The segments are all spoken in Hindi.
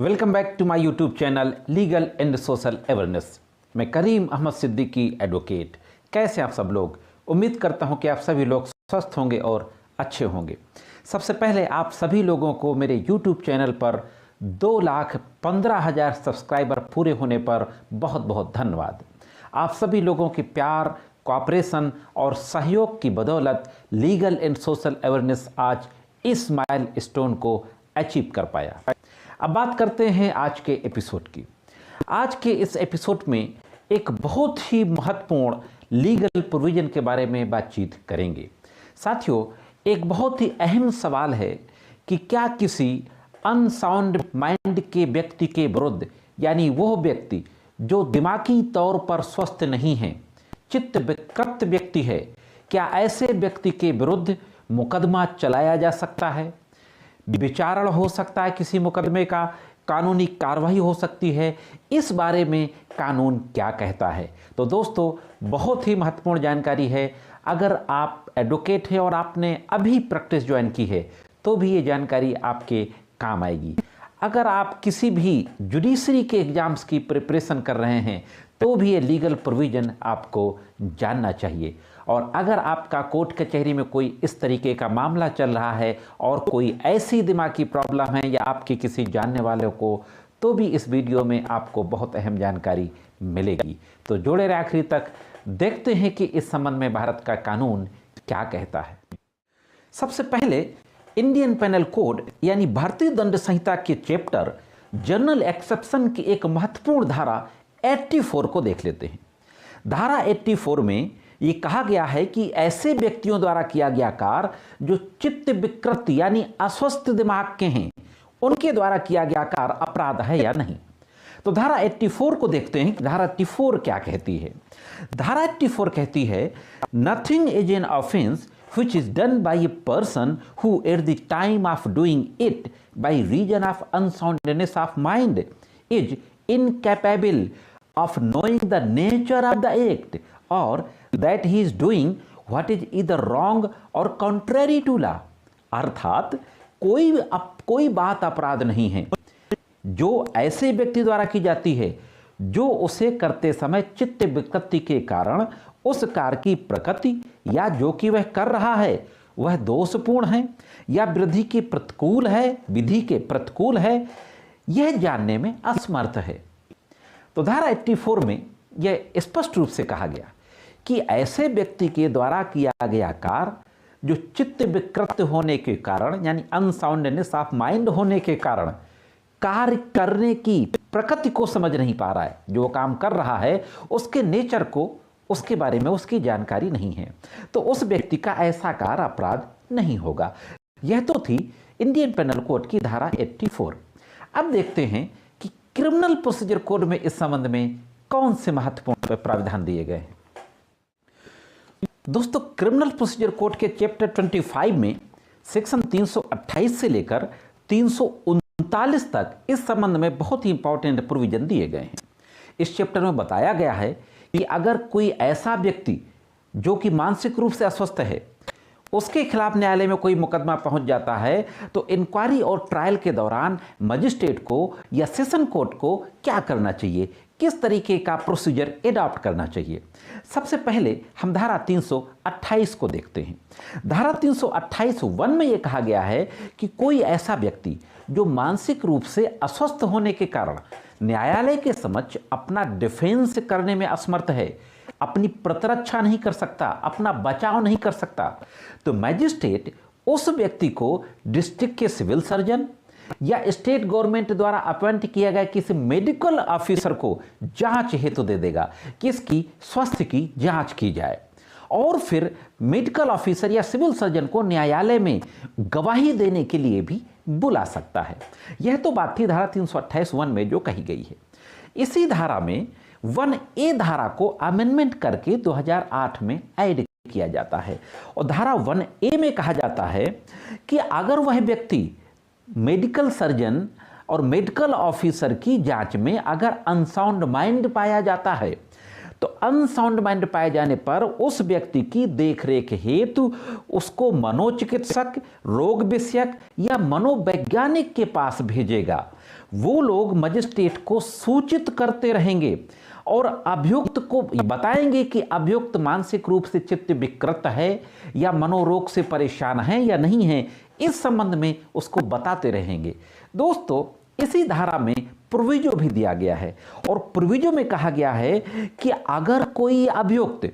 Welcome back to my YouTube channel legal and social awareness. मैं करीम अहमद सिद्दीकी एडवोकेट। कैसे आप सब लोग? उम्मीद करता हूं कि आप सभी लोग स्वस्थ होंगे और अच्छे होंगे। सबसे पहले आप सभी लोगों को मेरे यूट्यूब चैनल पर 2,15,000 सब्सक्राइबर पूरे होने पर बहुत बहुत धन्यवाद। आप सभी लोगों के प्यार, कोऑपरेशन और सहयोग की बदौलत लीगल एंड सोशल अवेयरनेस आज इस माइलस्टोन को अचीव कर पाया। अब बात करते हैं आज के एपिसोड की। आज के इस एपिसोड में एक बहुत ही महत्वपूर्ण लीगल प्रोविजन के बारे में बातचीत करेंगे। साथियों, एक बहुत ही अहम सवाल है कि क्या किसी अनसाउंड माइंड के व्यक्ति के विरुद्ध, यानी वो व्यक्ति जो दिमागी तौर पर स्वस्थ नहीं है, चित्त विकृत व्यक्ति है, क्या ऐसे व्यक्ति के विरुद्ध मुकदमा चलाया जा सकता है? विचारण हो सकता है किसी मुकदमे का, कानूनी कार्रवाई हो सकती है। इस बारे में कानून क्या कहता है? तो दोस्तों, बहुत ही महत्वपूर्ण जानकारी है। अगर आप एडवोकेट हैं और आपने अभी प्रैक्टिस ज्वाइन की है तो भी ये जानकारी आपके काम आएगी। अगर आप किसी भी जुडिशरी के एग्जाम्स की प्रिपरेशन कर रहे हैं तो भी ये लीगल प्रोविज़न आपको जानना चाहिए। और अगर आपका कोर्ट कचहरी में कोई इस तरीके का मामला चल रहा है और कोई ऐसी दिमागी प्रॉब्लम है या आपके किसी जानने वाले को, तो भी इस वीडियो में आपको बहुत अहम जानकारी मिलेगी। तो जोड़े रहे आखिरी तक, देखते हैं कि इस संबंध में भारत का कानून क्या कहता है। सबसे पहले इंडियन पेनल कोड यानी भारतीय दंड संहिता के चैप्टर जनरल एक्सेप्शन की एक महत्वपूर्ण धारा 84 को देख लेते हैं। धारा 84 में ये कहा गया है कि ऐसे व्यक्तियों द्वारा किया गया कार्य जो चित्त विकृत यानी अस्वस्थ दिमाग के हैं, उनके द्वारा किया गया कार्य अपराध है या नहीं। तो धारा 84 को देखते हैं। धारा 84 क्या कहती है? धारा 84 कहती है, nothing is an offence which is done by a person who at the time of doing it by reason of unsoundness of mind is incapable of knowing the nature of the act or that he is doing what is either wrong or contrary to law। अर्थात कोई बात अपराध नहीं है जो ऐसे व्यक्ति द्वारा की जाती है जो उसे करते समय चित्त विकृति के कारण उस कार्य की प्रकृति या जो कि वह कर रहा है वह दोषपूर्ण है या विधि के प्रतिकूल है, यह जानने में असमर्थ है। तो धारा 84 में यह स्पष्ट रूप से कहा गया कि ऐसे व्यक्ति के द्वारा किया गया कार्य जो चित्त विकृत होने के कारण यानी अनसाउंडनेस ऑफ माइंड होने के कारण कार्य करने की प्रकृति को समझ नहीं पा रहा है, जो काम कर रहा है उसके नेचर को, उसके बारे में उसकी जानकारी नहीं है, तो उस व्यक्ति का ऐसा कार्य अपराध नहीं होगा। यह तो थी इंडियन पेनल कोड की धारा 84। अब देखते हैं कि क्रिमिनल प्रोसीजर कोड में इस संबंध में कौन से महत्वपूर्ण प्रावधान दिए गए हैं। दोस्तों, क्रिमिनल प्रोसीजर कोड के चैप्टर 25 में सेक्शन 328 से लेकर 339 तक इस संबंध में बहुत ही इंपॉर्टेंट प्रोविजन दिए गए हैं। इस चैप्टर में बताया गया है कि अगर कोई ऐसा व्यक्ति जो कि मानसिक रूप से अस्वस्थ है, उसके खिलाफ न्यायालय में कोई मुकदमा पहुंच जाता है तो इंक्वायरी और ट्रायल के दौरान मजिस्ट्रेट को या सेशन कोर्ट को क्या करना चाहिए, किस तरीके का प्रोसीजर एडॉप्ट करना चाहिए। सबसे पहले हम धारा 328 को देखते हैं। धारा 328(1) में यह कहा गया है कि कोई ऐसा व्यक्ति जो मानसिक रूप से अस्वस्थ होने के कारण न्यायालय के समक्ष अपना डिफेंस करने में असमर्थ है, अपनी प्रतिरक्षा नहीं कर सकता, अपना बचाव नहीं कर सकता, तो मैजिस्ट्रेट उस व्यक्ति को डिस्ट्रिक्ट के सिविल सर्जन या स्टेट गवर्नमेंट द्वारा अपॉइंट किया गया किसी मेडिकल ऑफिसर को जांच हेतु दे देगा कि इसकी स्वास्थ्य की जांच की जाए, और फिर मेडिकल ऑफिसर या सिविल सर्जन को न्यायालय में गवाही देने के लिए भी बुला सकता है। यह तो बात थी धारा 328(1) में जो कही गई है। इसी धारा में 1A धारा को अमेंडमेंट करके 2008 में ऐड किया जाता है, और धारा 1A में कहा जाता है कि अगर वह व्यक्ति मेडिकल सर्जन और मेडिकल ऑफिसर की जांच में अगर अनसाउंड माइंड पाया जाता है तो अनसाउंड माइंड पाए जाने पर उस व्यक्ति की देखरेख हेतु उसको मनोचिकित्सक, रोग विषयक या मनोवैज्ञानिक के पास भेजेगा। वो लोग मजिस्ट्रेट को सूचित करते रहेंगे और अभियुक्त को बताएंगे कि अभियुक्त मानसिक रूप से चित्त विकृत है या मनोरोग से परेशान है या नहीं है। इस संबंध में उसको बताते रहेंगे। दोस्तों, इसी धारा में प्रोविजो भी दिया गया है और प्रोविजो में कहा गया है कि अगर कोई अभियुक्त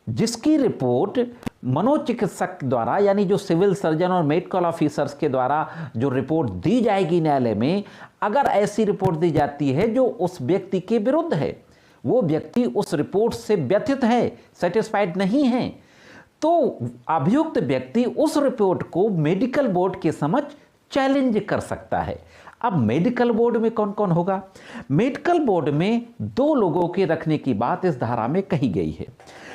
जिसकी रिपोर्ट मनोचिकित्सक द्वारा, यानी जो सिविल सर्जन और मेडिकल ऑफिसर्स के द्वारा जो रिपोर्ट दी जाएगी न्यायालय में, अगर ऐसी रिपोर्ट दी जाती है जो उस व्यक्ति के विरुद्ध है, वो व्यक्ति उस रिपोर्ट से व्यथित है, सेटिस्फाइड नहीं है, तो अभियुक्त व्यक्ति उस रिपोर्ट को मेडिकल बोर्ड के समक्ष चैलेंज कर सकता है। अब मेडिकल बोर्ड में कौन कौन होगा? मेडिकल बोर्ड में 2 लोगों के रखने की बात इस धारा में कही गई है।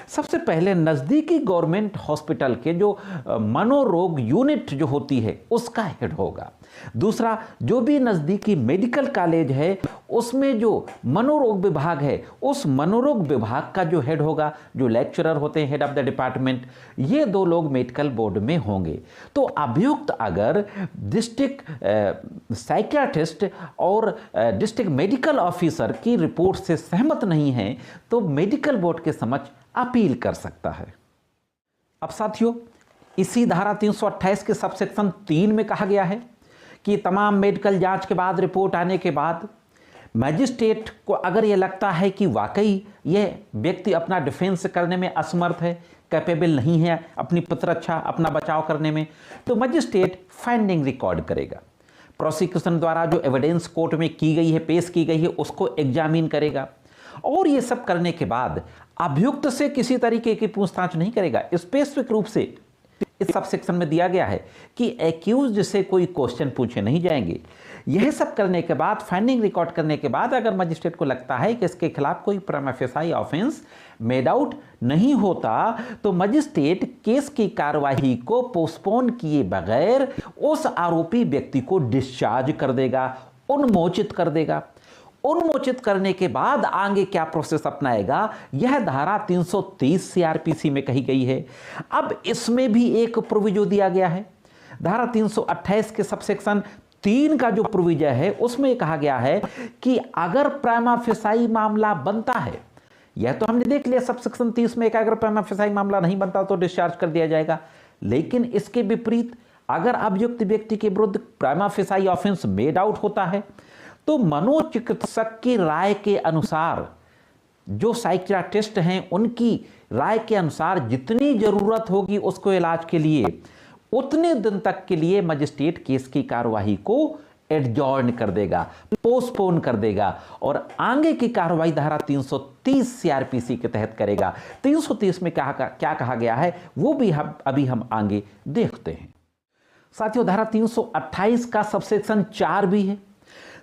सबसे पहले नज़दीकी गवर्नमेंट हॉस्पिटल के जो मनोरोग यूनिट जो होती है उसका हेड होगा। दूसरा, जो भी नज़दीकी मेडिकल कॉलेज है उसमें जो मनोरोग विभाग है उस मनोरोग विभाग का जो हेड होगा, जो लेक्चरर होते हैं, हेड ऑफ द डिपार्टमेंट, ये 2 लोग मेडिकल बोर्ड में होंगे। तो अभियुक्त अगर डिस्ट्रिक्ट साइकियाट्रिस्ट और डिस्ट्रिक्ट मेडिकल ऑफिसर की रिपोर्ट से सहमत नहीं है तो मेडिकल बोर्ड के समक्ष अपील कर सकता है। अब साथियों, इसी धारा 328 के सबसेक्शन 3 में कहा गया है कि तमाम मेडिकल जांच के बाद, रिपोर्ट आने के बाद, मैजिस्ट्रेट को अगर यह लगता है कि वाकई यह व्यक्ति अपना डिफेंस करने में असमर्थ है, कैपेबल नहीं है अपनी प्रतिरक्षा, अपना बचाव करने में, तो मैजिस्ट्रेट फाइंडिंग रिकॉर्ड करेगा। प्रोसिक्यूशन द्वारा जो एविडेंस कोर्ट में की गई है, पेश की गई है, उसको एग्जामिन करेगा और ये सब करने के बाद अभियुक्त से किसी तरीके की पूछताछ नहीं करेगा। स्पेसिफिक रूप से इस सब सेक्शन में दिया गया है कि एक्यूज्ड से कोई क्वेश्चन पूछे नहीं जाएंगे। यह सब करने के बाद, फाइंडिंग रिकॉर्ड करने के बाद, अगर मजिस्ट्रेट को लगता है कि इसके खिलाफ कोई प्रिमा फेसाई ऑफेंस मेड आउट नहीं होता तो मजिस्ट्रेट केस की कार्यवाही को पोस्टपोन किए बगैर उस आरोपी व्यक्ति को डिस्चार्ज कर देगा, उन्मोचित कर देगा। उन्मोचित करने के बाद आगे क्या प्रोसेस अपनाएगा, यह धारा 330 सीआरपीसी में कही गई है। अब इसमें भी एक प्रोविजो दिया गया है। धारा 328 के सबसेक्शन 3 का जो प्रोविजन है उसमें कहा गया है कि अगर प्रिमा फेसाई मामला बनता है, यह तो हमने देख लिया सबसेक्शन 30 में, अगर प्रिमा फेसाई मामला नहीं बनता तो डिस्चार्ज कर दिया जाएगा। लेकिन इसके विपरीत अगर अभियुक्त व्यक्ति के विरुद्ध प्रिमा फेसाई ऑफेंस मेड आउट होता है तो मनोचिकित्सक की राय के अनुसार, जो साइकियाट्रिस्ट हैं उनकी राय के अनुसार जितनी जरूरत होगी उसको इलाज के लिए, उतने दिन तक के लिए मजिस्ट्रेट केस की कार्यवाही को एडजॉर्न कर देगा, पोस्टपोन कर देगा और आगे की कार्रवाई धारा 330 सीआरपीसी के तहत करेगा। 330 में क्या कहा गया है वो भी अभी हम आगे देखते हैं। साथियों, धारा 328 का सबसेक्शन 4 भी है।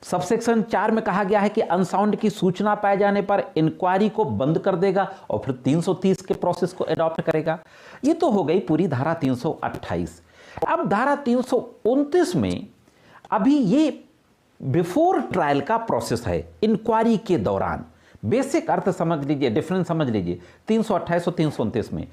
सबसेक्शन 4 में कहा गया है कि अनसाउंड की सूचना पाए जाने पर इंक्वायरी को बंद कर देगा और फिर 330 के प्रोसेस को एडॉप्ट करेगा। ये तो हो गई पूरी धारा 328। अब धारा 329 में अभी ये बिफोर ट्रायल का प्रोसेस है, इंक्वायरी के दौरान। बेसिक अर्थ समझ लीजिए, डिफरेंस समझ लीजिए 328 और 329 में।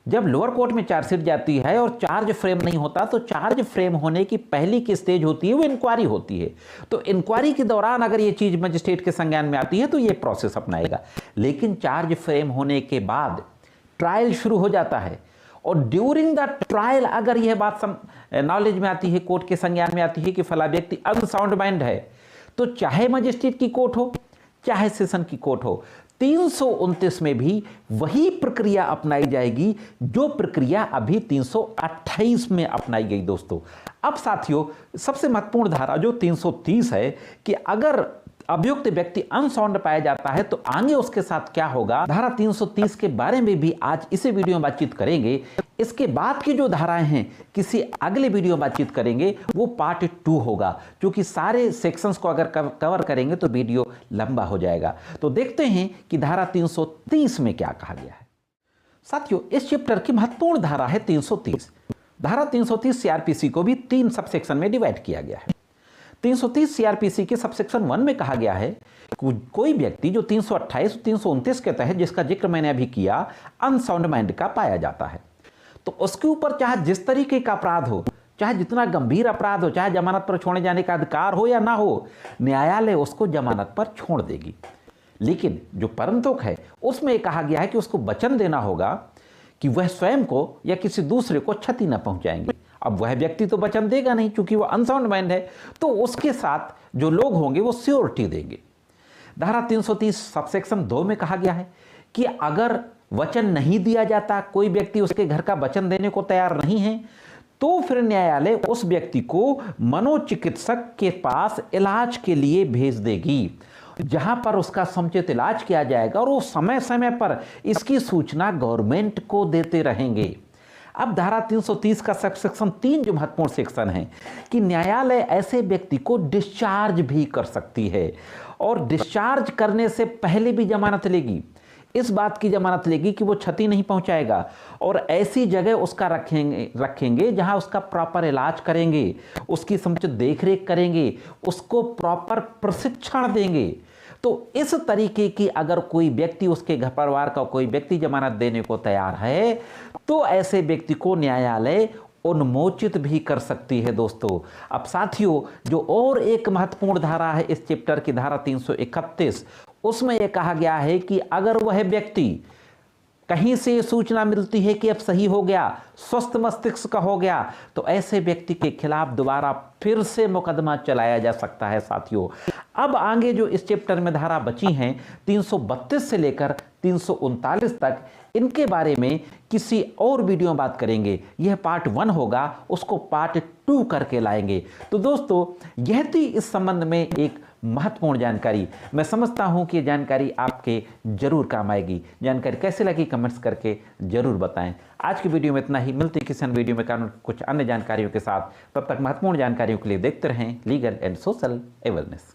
जब लोअर कोर्ट में चार्जशीट जाती है और चार्ज फ्रेम नहीं होता तो चार्ज फ्रेम होने की पहली की स्टेज होती है वो इंक्वायरी होती है। तो इंक्वायरी के दौरान अगर ये चीज मजिस्ट्रेट के संज्ञान में आती है तो ये प्रोसेस अपनाएगा। लेकिन चार्ज फ्रेम होने के बाद ट्रायल शुरू हो जाता है और ड्यूरिंग द ट्रायल अगर यह बात नॉलेज में आती है, कोर्ट के संज्ञान में आती है कि फला व्यक्ति अनसाउंड माइंड है, तो चाहे मजिस्ट्रेट की कोर्ट हो चाहे सेशन की कोर्ट हो, 329 में भी वही प्रक्रिया अपनाई जाएगी जो प्रक्रिया अभी 328 में अपनाई गई। दोस्तों, अब साथियों, सबसे महत्वपूर्ण धारा जो 330 है कि अगर अभियुक्त व्यक्ति अनसाउंड पाया जाता है तो आगे उसके साथ क्या होगा, धारा 330 के बारे में भी आज इसी वीडियो में बातचीत करेंगे। इसके बाद की जो धाराएं हैं किसी अगले वीडियो में बातचीत करेंगे, वो पार्ट 2 होगा, क्योंकि सारे सेक्शंस को अगर कवर करेंगे तो वीडियो लंबा हो जाएगा। तो देखते हैं कि धारा 330 में क्या कहा गया है। साथियों, इस चैप्टर की महत्वपूर्ण धारा है 330। धारा 330 सीआरपीसी को भी 3 सब सेक्शन में डिवाइड किया गया है। 330 सीआरपीसी के सबसेक्शन 1 में कहा गया है कि कोई व्यक्ति जो 328 329 के तहत जिसका जिक्र मैंने अभी किया अनसाउंड माइंड का पाया जाता है, तो उसके ऊपर चाहे जिस तरीके का अपराध हो, चाहे जितना गंभीर अपराध हो, चाहे जमानत पर छोड़े जाने का अधिकार हो या ना हो, न्यायालय उसको जमानत पर छोड़ देगी। लेकिन जो परंतुक है उसमें कहा गया है कि उसको वचन देना होगा कि वह स्वयं को या किसी दूसरे को क्षति न पहुंचाएंगे। अब वह व्यक्ति तो वचन देगा नहीं क्योंकि वह अनसाउंड माइंड है, तो उसके साथ जो लोग होंगे वो श्योरिटी देंगे। धारा 330 सबसेक्शन 2 में कहा गया है कि अगर वचन नहीं दिया जाता, कोई व्यक्ति उसके घर का वचन देने को तैयार नहीं है, तो फिर न्यायालय उस व्यक्ति को मनोचिकित्सक के पास इलाज के लिए भेज देगी, जहां पर उसका समुचित इलाज किया जाएगा और वो समय समय पर इसकी सूचना गवर्नमेंट को देते रहेंगे। अब धारा 330 का सेक्शन 3 जो महत्वपूर्ण सेक्शन है कि न्यायालय ऐसे व्यक्ति को डिस्चार्ज भी कर सकती है, और डिस्चार्ज करने से पहले भी जमानत लेगी, इस बात की जमानत लेगी कि वो क्षति नहीं पहुंचाएगा, और ऐसी जगह उसका रखेंगे जहां उसका प्रॉपर इलाज करेंगे, उसकी समुचित देखरेख करेंगे, उसको प्रॉपर प्रशिक्षण देंगे। तो इस तरीके की अगर कोई व्यक्ति, उसके घर परिवार का कोई व्यक्ति जमानत देने को तैयार है, तो ऐसे व्यक्ति को न्यायालय उन्मोचित भी कर सकती है। दोस्तों, अब साथियों, जो और एक महत्वपूर्ण धारा है इस चैप्टर की, धारा 331, उसमें यह कहा गया है कि अगर वह व्यक्ति, कहीं से सूचना मिलती है कि अब सही हो गया, स्वस्थ मस्तिष्क का हो गया, तो ऐसे व्यक्ति के खिलाफ दोबारा फिर से मुकदमा चलाया जा सकता है। साथियों, अब आगे जो इस चैप्टर में धारा बची हैं 332 से लेकर 339 तक, इनके बारे में किसी और वीडियो में बात करेंगे। यह पार्ट 1 होगा, उसको पार्ट 2 करके लाएंगे। तो दोस्तों, यह थी इस संबंध में एक महत्वपूर्ण जानकारी। मैं समझता हूं कि ये जानकारी आपके जरूर काम आएगी। जानकारी कैसे लगी कमेंट्स करके जरूर बताएं। आज की वीडियो में इतना ही, मिलते किसी अन्य वीडियो में कानून कुछ अन्य जानकारियों के साथ। तब तक महत्वपूर्ण जानकारियों के लिए देखते रहें लीगल एंड सोशल अवेयरनेस।